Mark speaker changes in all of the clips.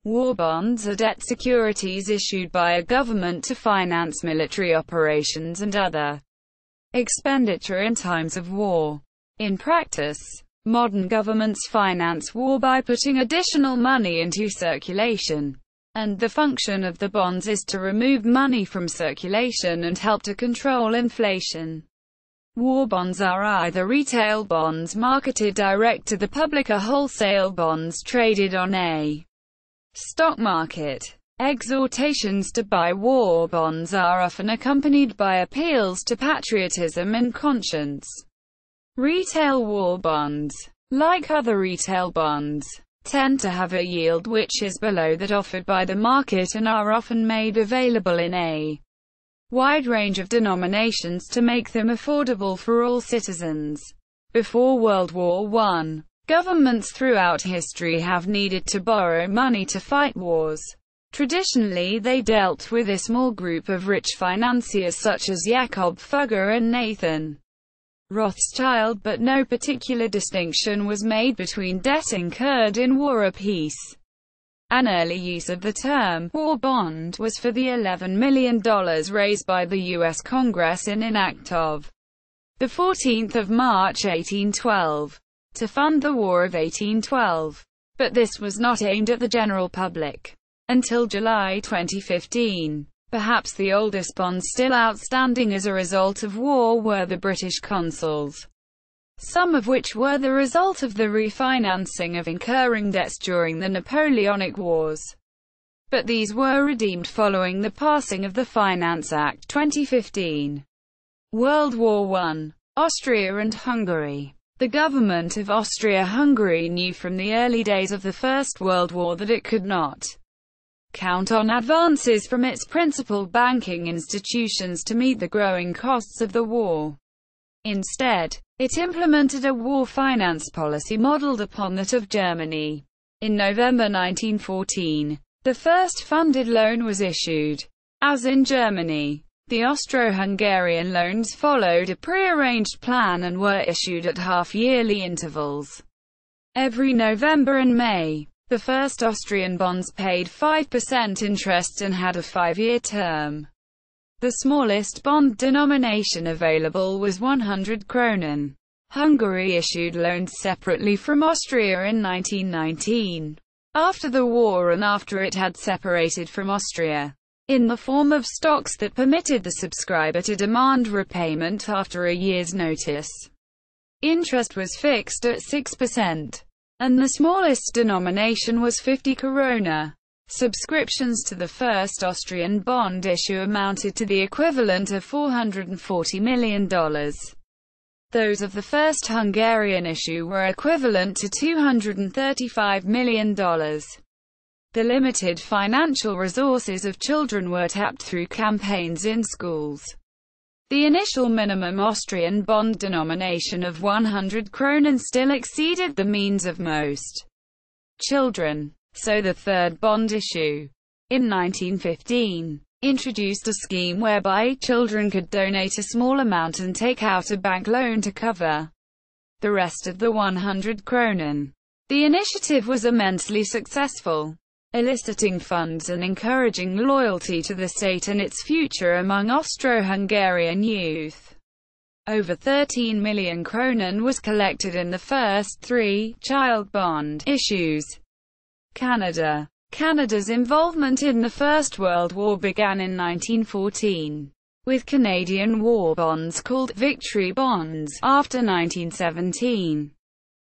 Speaker 1: War bonds are debt securities issued by a government to finance military operations and other expenditure in times of war. In practice, modern governments finance war by putting additional money into circulation, and the function of the bonds is to remove money from circulation and help to control inflation. War bonds are either retail bonds marketed direct to the public or wholesale bonds traded on a stock market. Exhortations to buy war bonds are often accompanied by appeals to patriotism and conscience. Retail war bonds, like other retail bonds, tend to have a yield which is below that offered by the market and are often made available in a wide range of denominations to make them affordable for all citizens. Before World War I, governments throughout history have needed to borrow money to fight wars. Traditionally they dealt with a small group of rich financiers such as Jakob Fugger and Nathan Rothschild, but no particular distinction was made between debt incurred in war or peace. An early use of the term war bond was for the $11 million raised by the U.S. Congress in an act of 14 March 1812, to fund the War of 1812. But this was not aimed at the general public until July 2015. Perhaps the oldest bonds still outstanding as a result of war were the British consols, some of which were the result of the refinancing of incurring debts during the Napoleonic Wars. But these were redeemed following the passing of the Finance Act 2015. World War I. Austria and Hungary. The government of Austria-Hungary knew from the early days of the First World War that it could not count on advances from its principal banking institutions to meet the growing costs of the war. Instead, it implemented a war finance policy modeled upon that of Germany. In November 1914, the first funded loan was issued. As in Germany, the Austro-Hungarian loans followed a pre-arranged plan and were issued at half-yearly intervals. Every November and May, the first Austrian bonds paid 5% interest and had a 5-year term. The smallest bond denomination available was 100 kronen. Hungary issued loans separately from Austria in 1919, after the war and after it had separated from Austria, in the form of stocks that permitted the subscriber to demand repayment after a year's notice. Interest was fixed at 6%, and the smallest denomination was 50 koruna. Subscriptions to the first Austrian bond issue amounted to the equivalent of $440 million. Those of the first Hungarian issue were equivalent to $235 million. The limited financial resources of children were tapped through campaigns in schools. The initial minimum Austrian bond denomination of 100 kronen still exceeded the means of most children, so the third bond issue, in 1915, introduced a scheme whereby children could donate a small amount and take out a bank loan to cover the rest of the 100 kronen. The initiative was immensely successful, eliciting funds and encouraging loyalty to the state and its future among Austro-Hungarian youth. Over 13 million kronen was collected in the first 3 child bond issues. Canada. Canada's involvement in the First World War began in 1914, with Canadian war bonds called victory bonds, after 1917.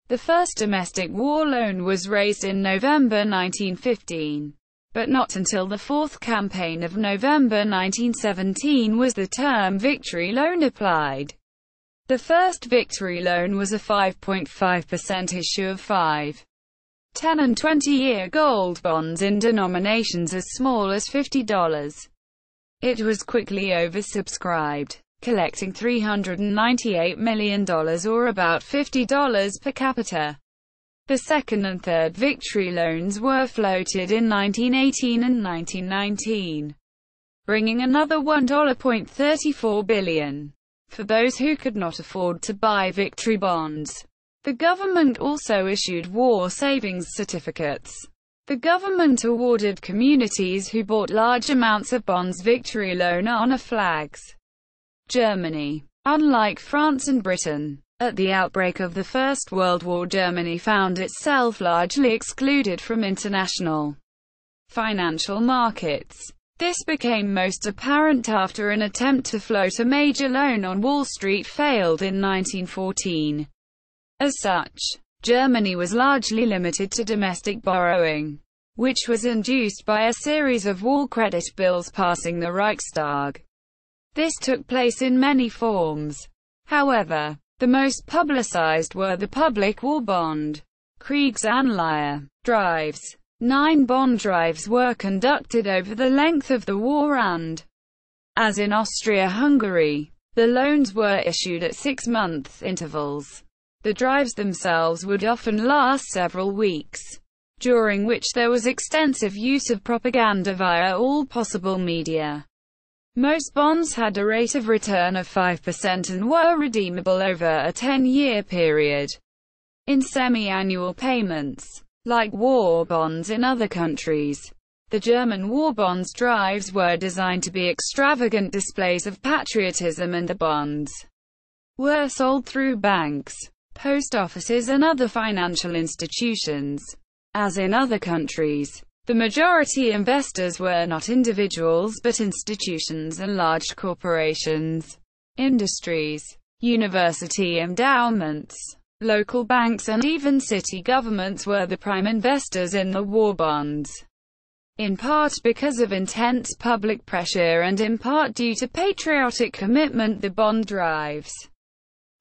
Speaker 1: The first domestic war loan was raised in November 1915, but not until the fourth campaign of November 1917 was the term victory loan applied. The first victory loan was a 5.5% issue of 5, 10 and 20-year gold bonds in denominations as small as $50. It was quickly oversubscribed, collecting $398 million or about $50 per capita. The second and third victory loans were floated in 1918 and 1919, bringing another $1.34 billion. For those who could not afford to buy victory bonds, the government also issued war savings certificates. The government awarded communities who bought large amounts of bonds victory loan honor flags. Germany. Unlike France and Britain, at the outbreak of the First World War, Germany found itself largely excluded from international financial markets. This became most apparent after an attempt to float a major loan on Wall Street failed in 1914. As such, Germany was largely limited to domestic borrowing, which was induced by a series of war credit bills passing the Reichstag. This took place in many forms. However, the most publicized were the public war bond Kriegsanleihe drives. 9 bond drives were conducted over the length of the war and, as in Austria-Hungary, the loans were issued at 6-month intervals. The drives themselves would often last several weeks, during which there was extensive use of propaganda via all possible media. Most bonds had a rate of return of 5% and were redeemable over a 10-year period in semi-annual payments. Like war bonds in other countries, the German war bonds drives were designed to be extravagant displays of patriotism, and the bonds were sold through banks, post offices and other financial institutions. As in other countries, the majority investors were not individuals but institutions and large corporations, industries, university endowments, local banks and even city governments were the prime investors in the war bonds. In part because of intense public pressure and in part due to patriotic commitment, the bond drives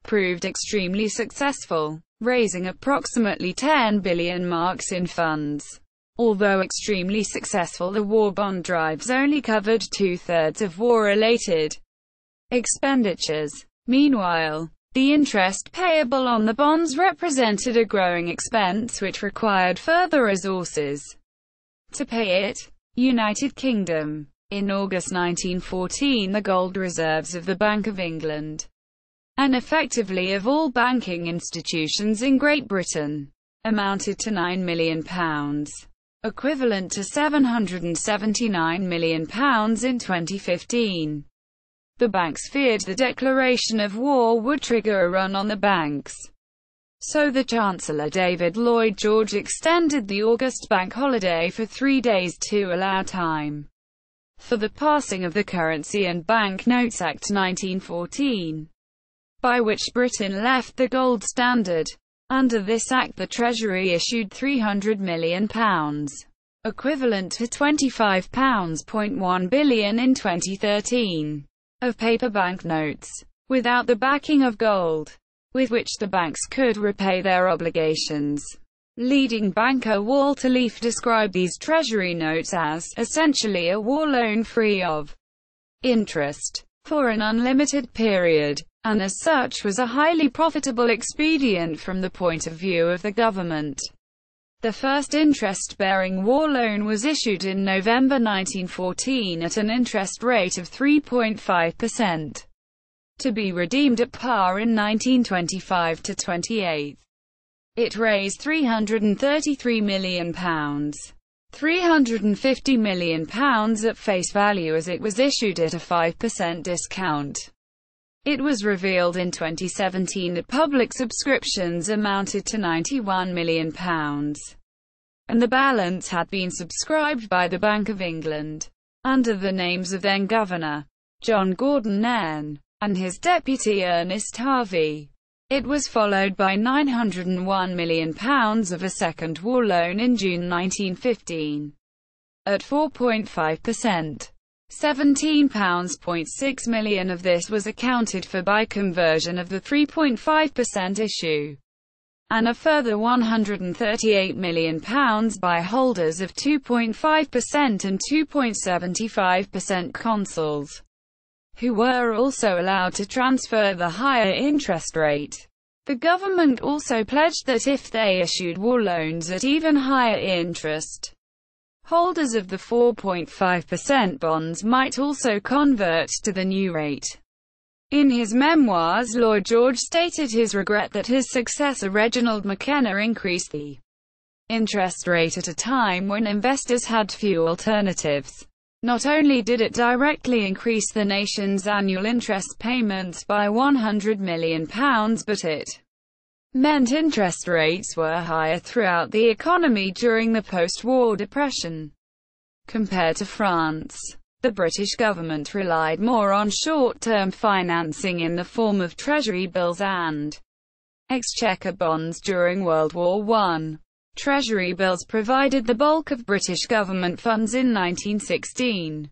Speaker 1: proved extremely successful, raising approximately 10 billion marks in funds. Although extremely successful, the war bond drives only covered 2/3 of war-related expenditures. Meanwhile, the interest payable on the bonds represented a growing expense which required further resources to pay it. United Kingdom. In August 1914, the gold reserves of the Bank of England, and effectively of all banking institutions in Great Britain, amounted to £9 million, equivalent to £779 million in 2015. The banks feared the declaration of war would trigger a run on the banks. So the Chancellor David Lloyd George extended the August bank holiday for 3 days to allow time for the passing of the Currency and Bank Notes Act 1914, by which Britain left the gold standard. Under this act, the Treasury issued £300 million, equivalent to £25.1 billion in 2013. Of paper banknotes, without the backing of gold, with which the banks could repay their obligations. Leading banker Walter Leaf described these treasury notes as, essentially a war loan free of interest, for an unlimited period, and as such was a highly profitable expedient from the point of view of the government. The first interest-bearing war loan was issued in November 1914 at an interest rate of 3.5%, to be redeemed at par in 1925-28. It raised £333 million, £350 million at face value, as it was issued at a 5% discount. It was revealed in 2017 that public subscriptions amounted to £91 million, and the balance had been subscribed by the Bank of England, under the names of then-Governor John Gordon Nairn, and his deputy Ernest Harvey. It was followed by £901 million of a second war loan in June 1915, at 4.5%. £17.6 million of this was accounted for by conversion of the 3.5% issue, and a further £138 million by holders of 2.5% and 2.75% consols, who were also allowed to transfer the higher interest rate. The government also pledged that if they issued war loans at even higher interest, holders of the 4.5% bonds might also convert to the new rate. In his memoirs, Lloyd George stated his regret that his successor Reginald McKenna increased the interest rate at a time when investors had few alternatives. Not only did it directly increase the nation's annual interest payments by £100 million, but it meant interest rates were higher throughout the economy during the post-war depression. Compared to France, the British government relied more on short-term financing in the form of treasury bills and exchequer bonds during World War I. Treasury bills provided the bulk of British government funds in 1916,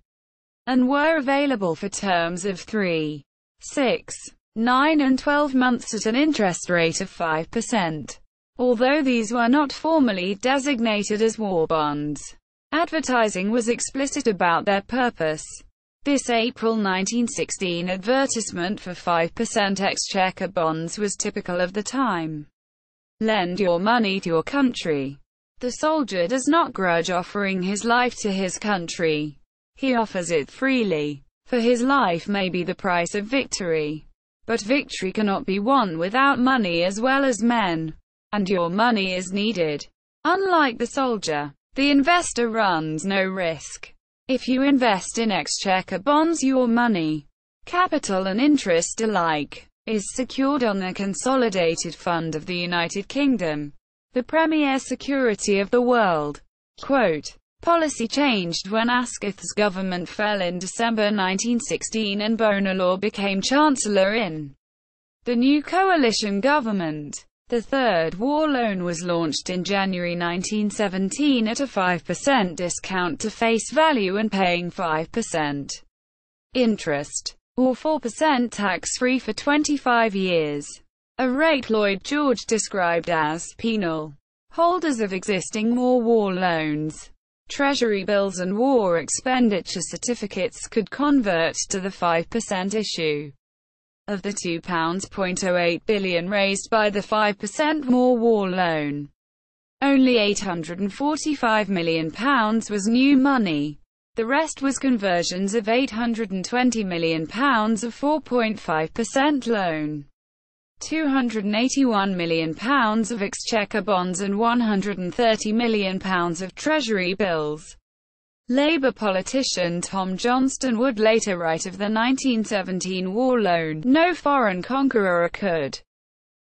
Speaker 1: and were available for terms of 3, 6, 9 and 12 months at an interest rate of 5%. Although these were not formally designated as war bonds, advertising was explicit about their purpose. This April 1916 advertisement for 5% exchequer bonds was typical of the time. Lend your money to your country. The soldier does not grudge offering his life to his country. He offers it freely, for his life may be the price of victory. But victory cannot be won without money as well as men. And your money is needed. Unlike the soldier, the investor runs no risk. If you invest in exchequer bonds, your money, capital and interest alike, is secured on the Consolidated Fund of the United Kingdom, the premier security of the world. Quote, policy changed when Asquith's government fell in December 1916 and Bonelaw became Chancellor in the new coalition government. The Third War Loan was launched in January 1917 at a 5% discount to face value and paying 5% interest, or 4% tax-free for 25 years, a rate Lloyd George described as penal. Holders of existing war loans, treasury bills and war expenditure certificates could convert to the 5% issue. Of the £2.08 billion raised by the 5% war loan, only £845 million was new money. The rest was conversions of £820 million of 4.5% loan, £281 million of exchequer bonds and £130 million of treasury bills. Labour politician Tom Johnston would later write of the 1917 war loan, "No foreign conqueror could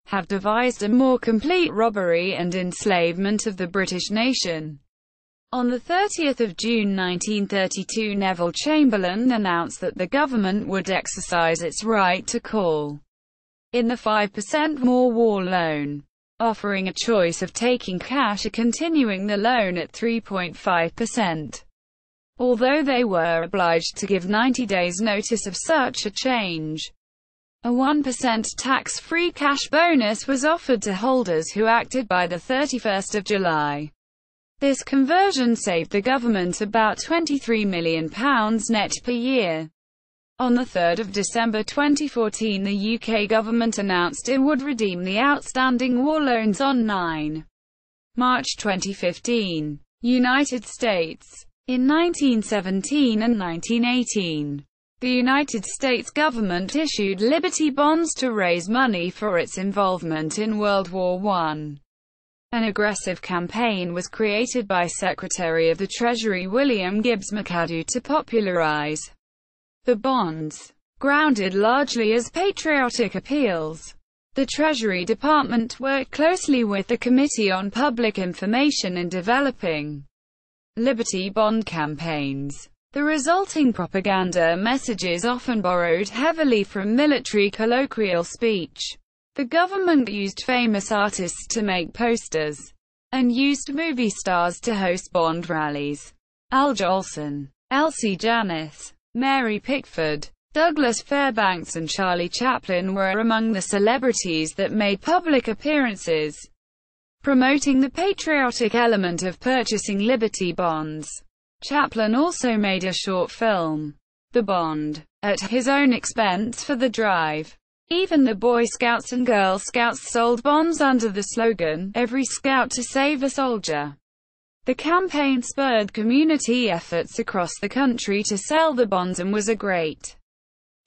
Speaker 1: have devised a more complete robbery and enslavement of the British nation." On 30 June 1932, Neville Chamberlain announced that the government would exercise its right to call in the 5% war loan, offering a choice of taking cash or continuing the loan at 3.5%. Although they were obliged to give 90 days notice of such a change. A 1% tax-free cash bonus was offered to holders who acted by 31 July. This conversion saved the government about £23 million net per year. On 3 December 2014, the UK government announced it would redeem the outstanding war loans on 9 March 2015. United States. In 1917 and 1918, the United States government issued Liberty bonds to raise money for its involvement in World War I. An aggressive campaign was created by Secretary of the Treasury William Gibbs McAdoo to popularize the bonds, grounded largely as patriotic appeals. The Treasury Department worked closely with the Committee on Public Information in developing Liberty bond campaigns. The resulting propaganda messages often borrowed heavily from military colloquial speech. The government used famous artists to make posters, and used movie stars to host bond rallies. Al Jolson, Elsie Janis, Mary Pickford, Douglas Fairbanks and Charlie Chaplin were among the celebrities that made public appearances, promoting the patriotic element of purchasing Liberty bonds. Chaplin also made a short film, The Bond, at his own expense for the drive. Even the Boy Scouts and Girl Scouts sold bonds under the slogan, "Every Scout to Save a Soldier." The campaign spurred community efforts across the country to sell the bonds and was a great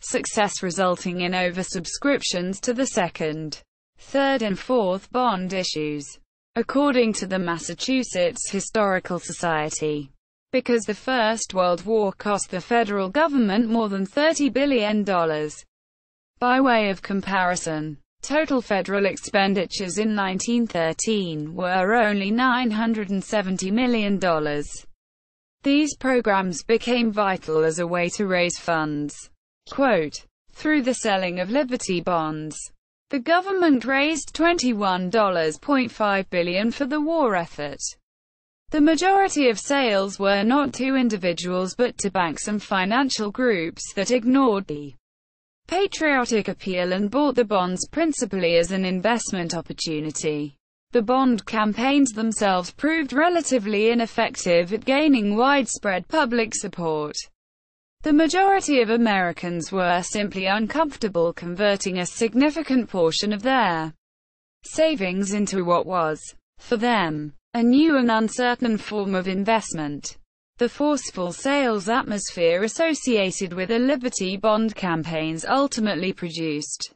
Speaker 1: success, resulting in oversubscriptions to the second, third and fourth bond issues. according to the Massachusetts Historical Society. Because the First World War cost the federal government more than $30 billion. By way of comparison, total federal expenditures in 1913 were only $970 million. These programs became vital as a way to raise funds. Quote, through the selling of Liberty bonds, the government raised $21.5 billion for the war effort. The majority of sales were not to individuals but to banks and financial groups that ignored the patriotic appeal and bought the bonds principally as an investment opportunity. The bond campaigns themselves proved relatively ineffective at gaining widespread public support. The majority of Americans were simply uncomfortable converting a significant portion of their savings into what was, for them, a new and uncertain form of investment. The forceful sales atmosphere associated with the Liberty bond campaigns ultimately produced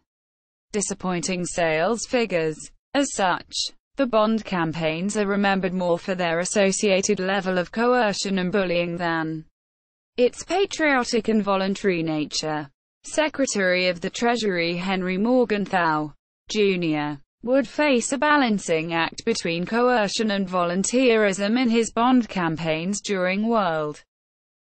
Speaker 1: disappointing sales figures. As such, the bond campaigns are remembered more for their associated level of coercion and bullying than its patriotic and voluntary nature. Secretary of the Treasury Henry Morgenthau, Jr. would face a balancing act between coercion and volunteerism in his bond campaigns during World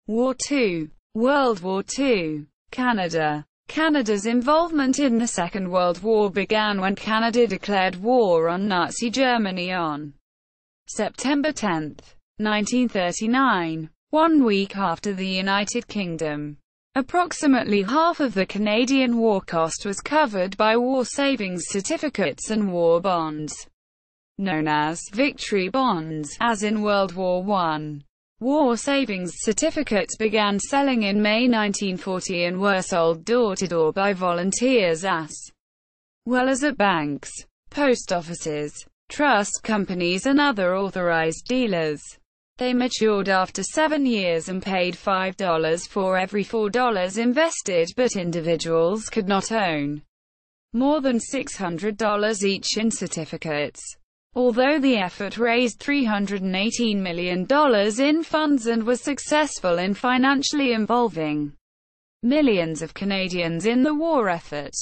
Speaker 1: War II. World War II. Canada. Canada's involvement in the Second World War began when Canada declared war on Nazi Germany on September 10, 1939, 1 week after the United Kingdom. Approximately half of the Canadian war cost was covered by war savings certificates and war bonds, known as victory bonds, as in World War I. War savings certificates began selling in May 1940 and were sold door-to-door by volunteers as well as at banks, post offices, trust companies and other authorized dealers. They matured after 7 years and paid $5 for every $4 invested, but individuals could not own more than $600 each in certificates. Although the effort raised $318 million in funds and was successful in financially involving millions of Canadians in the war effort,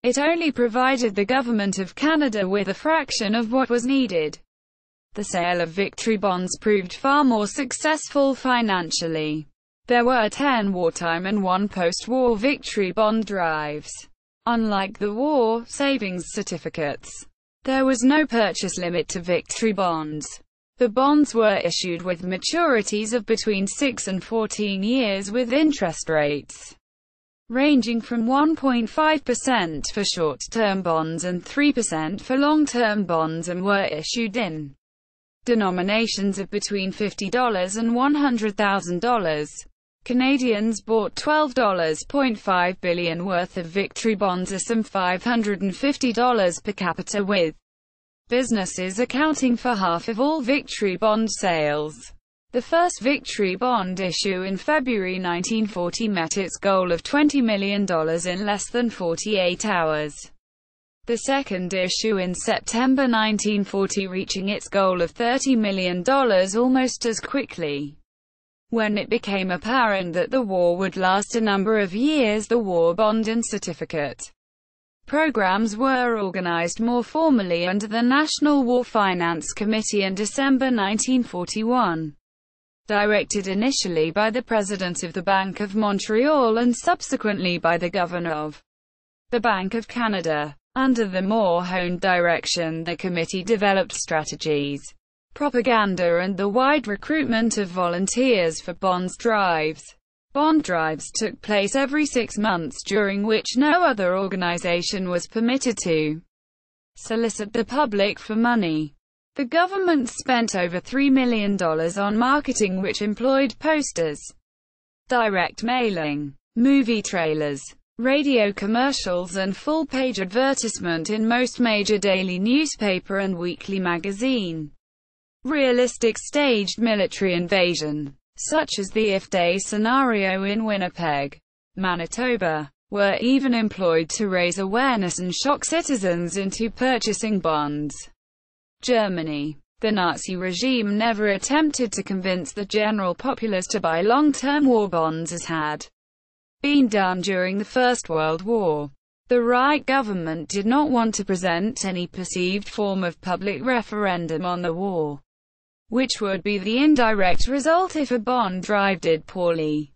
Speaker 1: it only provided the Government of Canada with a fraction of what was needed. The sale of victory bonds proved far more successful financially. There were 10 wartime and 1 post-war victory bond drives. Unlike the war savings certificates, there was no purchase limit to victory bonds. The bonds were issued with maturities of between 6 and 14 years with interest rates ranging from 1.5% for short-term bonds and 3% for long-term bonds, and were issued in denominations of between $50 and $100,000. Canadians bought $12.5 billion worth of victory bonds, or some $550 per capita, with businesses accounting for half of all victory bond sales. The first victory bond issue in February 1940 met its goal of $20 million in less than 48 hours. The second issue in September 1940 reaching its goal of $30 million almost as quickly. When it became apparent that the war would last a number of years, the war bond and certificate programs were organized more formally under the National War Finance Committee in December 1941. Directed initially by the President of the Bank of Montreal and subsequently by the Governor of the Bank of Canada. Under the more honed direction, the committee developed strategies, propaganda and the wide recruitment of volunteers for bonds drives. Bond drives took place every 6 months, during which no other organization was permitted to solicit the public for money. The government spent over $3 million on marketing, which employed posters, direct mailing, movie trailers, radio commercials and full-page advertisement in most major daily newspaper and weekly magazine. Realistic staged military invasion, such as the If-Day scenario in Winnipeg, Manitoba, were even employed to raise awareness and shock citizens into purchasing bonds. Germany. The Nazi regime never attempted to convince the general populace to buy long-term war bonds as had been done during the First World War. The Reich government did not want to present any perceived form of public referendum on the war, which would be the indirect result if a bond drive did poorly.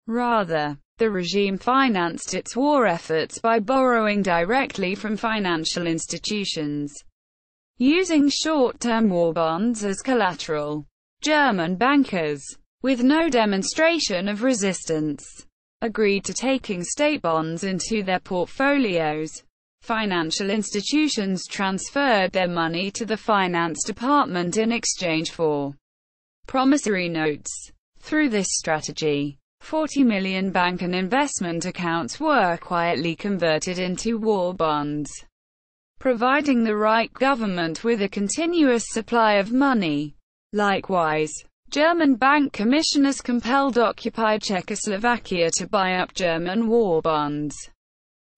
Speaker 1: Rather, the regime financed its war efforts by borrowing directly from financial institutions, using short-term war bonds as collateral. German bankers, with no demonstration of resistance, agreed to taking state bonds into their portfolios. Financial institutions transferred their money to the finance department in exchange for promissory notes. Through this strategy, 40 million bank and investment accounts were quietly converted into war bonds, providing the Reich government with a continuous supply of money. Likewise, German bank commissioners compelled occupied Czechoslovakia to buy up German war bonds.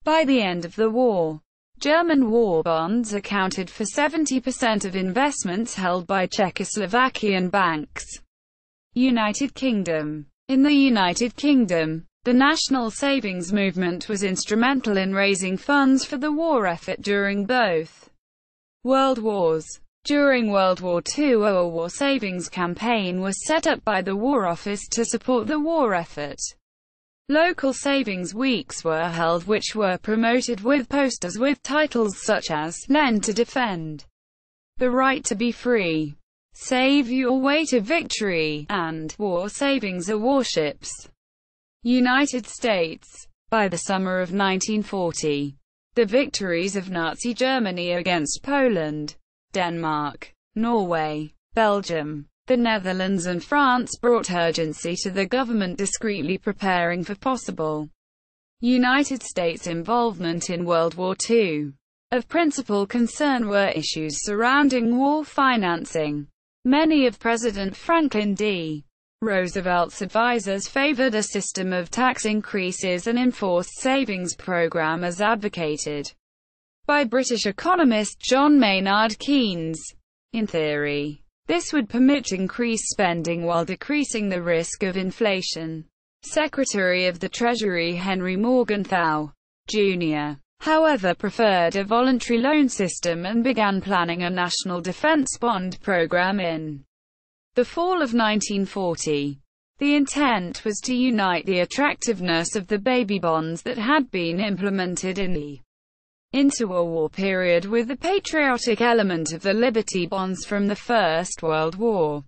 Speaker 1: By the end of the war, German war bonds accounted for 70% of investments held by Czechoslovakian banks. United Kingdom. In the United Kingdom, the national savings movement was instrumental in raising funds for the war effort during both World Wars. During World War II, a war savings campaign was set up by the War Office to support the war effort. Local savings weeks were held which were promoted with posters with titles such as "Lend to Defend," "The Right to Be Free," "Save Your Way to Victory," and "War Savings are Warships." United States. By the summer of 1940, the victories of Nazi Germany against Poland, Denmark, Norway, Belgium, the Netherlands and France brought urgency to the government discreetly preparing for possible United States involvement in World War II. Of principal concern were issues surrounding war financing. Many of President Franklin D. Roosevelt's advisers favored a system of tax increases and enforced savings program as advocated by British economist John Maynard Keynes. In theory, this would permit increased spending while decreasing the risk of inflation. Secretary of the Treasury Henry Morgenthau, Jr., however, preferred a voluntary loan system and began planning a national defense bond program in the fall of 1940. The intent was to unite the attractiveness of the baby bonds that had been implemented in the interwar period with the patriotic element of the Liberty bonds from the First World War.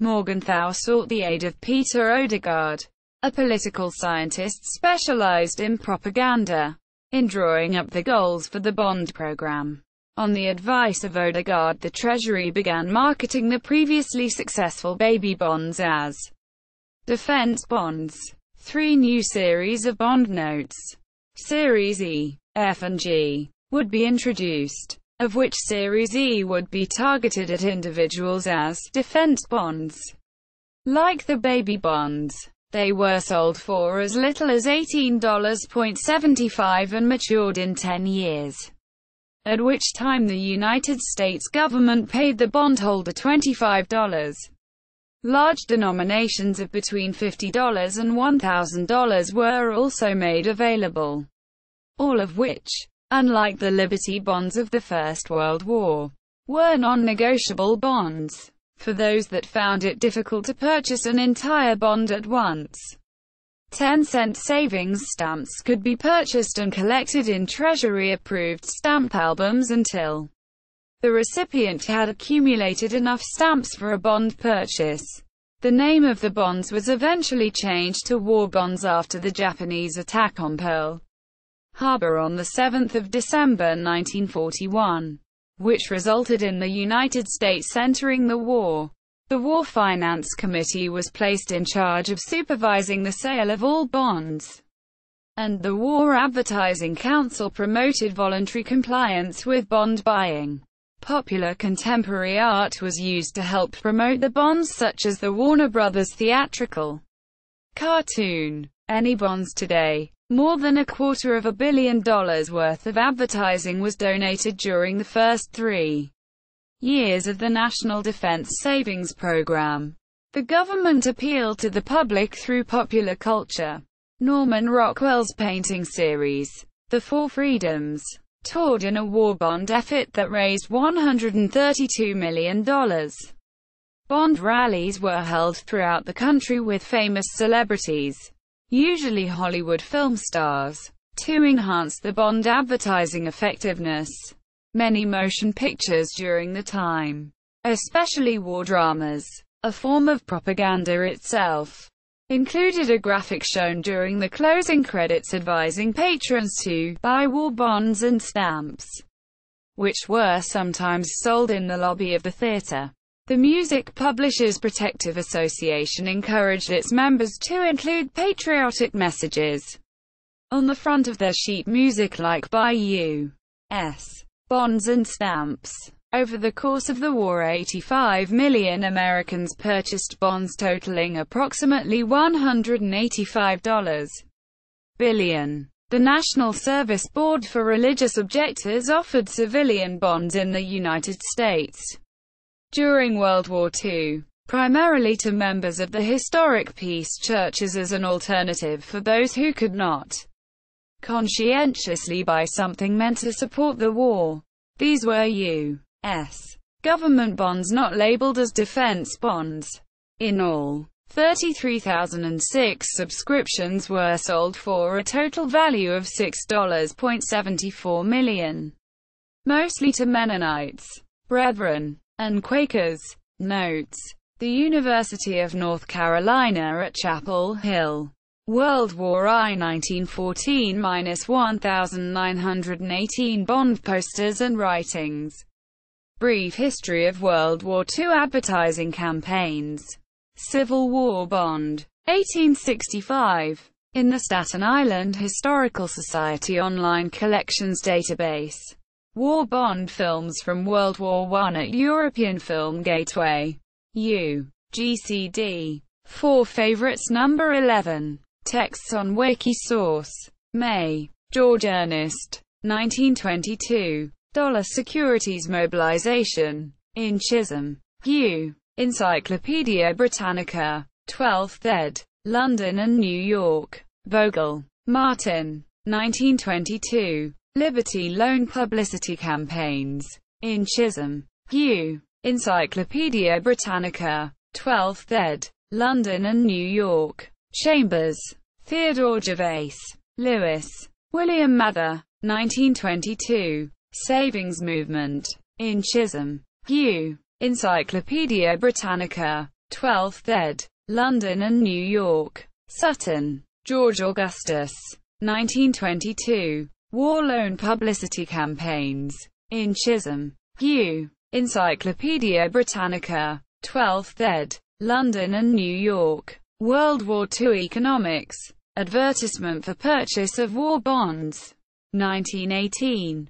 Speaker 1: Morgenthau sought the aid of Peter Odegaard, a political scientist specialized in propaganda, in drawing up the goals for the bond program. On the advice of Odegaard, the Treasury began marketing the previously successful baby bonds as defense bonds. 3 new series of bond notes, Series E, F and G, would be introduced, of which Series E would be targeted at individuals as defense bonds. Like the baby bonds, they were sold for as little as $18.75 and matured in 10 years, at which time the United States government paid the bondholder $25. Large denominations of between $50 and $1,000 were also made available, all of which, unlike the Liberty bonds of the First World War, were non-negotiable bonds. For those that found it difficult to purchase an entire bond at once, 10-cent savings stamps could be purchased and collected in Treasury-approved stamp albums until the recipient had accumulated enough stamps for a bond purchase. The name of the bonds was eventually changed to war bonds after the Japanese attack on Pearl Harbor on 7 December 1941, which resulted in the United States entering the war. The War Finance Committee was placed in charge of supervising the sale of all bonds, and the War Advertising Council promoted voluntary compliance with bond buying. Popular contemporary art was used to help promote the bonds, such as the Warner Brothers theatrical cartoon, Any Bonds Today? More than $250 million worth of advertising was donated during the first 3 years of the National Defense Savings Program. The government appealed to the public through popular culture. Norman Rockwell's painting series, The Four Freedoms, toured in a war bond effort that raised $132 million. Bond rallies were held throughout the country with famous celebrities, usually Hollywood film stars, to enhance the bond advertising effectiveness. Many motion pictures during the time, especially war dramas, a form of propaganda itself, included a graphic shown during the closing credits advising patrons to buy war bonds and stamps, which were sometimes sold in the lobby of the theater. The Music Publishers Protective Association encouraged its members to include patriotic messages on the front of their sheet music, like buy U.S. bonds and stamps. Over the course of the war, 85 million Americans purchased bonds totaling approximately $185 billion. The National Service Board for Religious Objectors offered civilian bonds in the United States during World War II, primarily to members of the historic peace churches as an alternative for those who could not conscientiously buy something meant to support the war. These were U.S. government bonds not labeled as defense bonds. In all, 33,006 subscriptions were sold for a total value of $6.74 million, mostly to Mennonites, Brethren, and Quakers. Notes: the University of North Carolina at Chapel Hill. World War I 1914–1918 bond posters and writings. Brief history of World War II advertising campaigns. Civil War bond. 1865. In the Staten Island Historical Society online collections database. War bond films from World War I at European Film Gateway. U.GCD. 4 Favorites number 11. Texts on Wikisource. May. George Ernest. 1922. Securities mobilization. In Chisholm. U. Encyclopedia Britannica. 12th ed. London and New York. Vogel. Martin. 1922. Liberty Loan Publicity Campaigns. In Chisholm. U. Encyclopedia Britannica. 12th ed. London and New York. Chambers. Theodore Gervais. Lewis. William Mather. 1922. Savings Movement. In Chisholm. U. Encyclopedia Britannica. 12th ed. London and New York. Sutton. George Augustus. 1922. War Loan Publicity Campaigns. In Chisholm. U. Encyclopedia Britannica. 12th ed. London and New York. World War II Economics. Advertisement for purchase of war bonds. 1918.